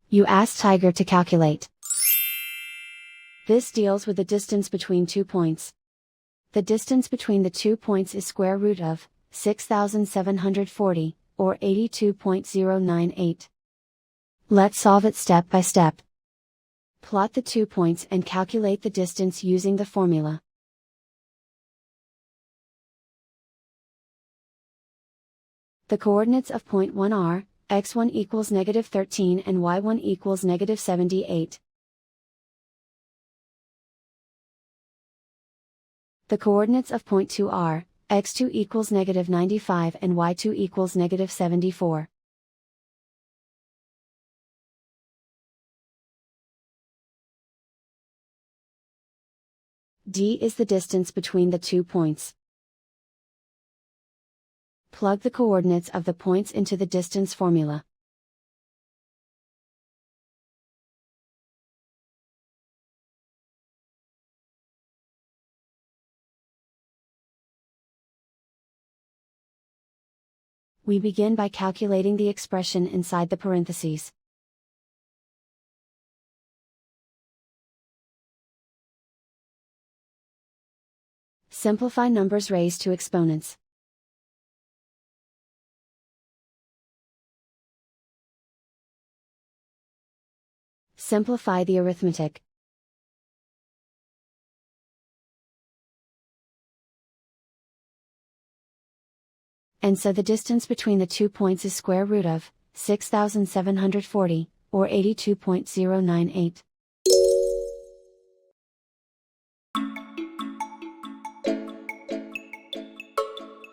You ask Tiger to calculate. This deals with the distance between 2 points. The distance between the 2 points is square root of 6,740, or 82.098. Let's solve it step by step. Plot the 2 points and calculate the distance using the formula. The coordinates of point 1 are, x1 equals -13 and y1 equals -78. The coordinates of point 2 are, x2 equals -95 and y2 equals -74. D is the distance between the 2 points. Plug the coordinates of the points into the distance formula. We begin by calculating the expression inside the parentheses. Simplify numbers raised to exponents. Simplify the arithmetic. And so the distance between the 2 points is square root of 6,740, or 82.098.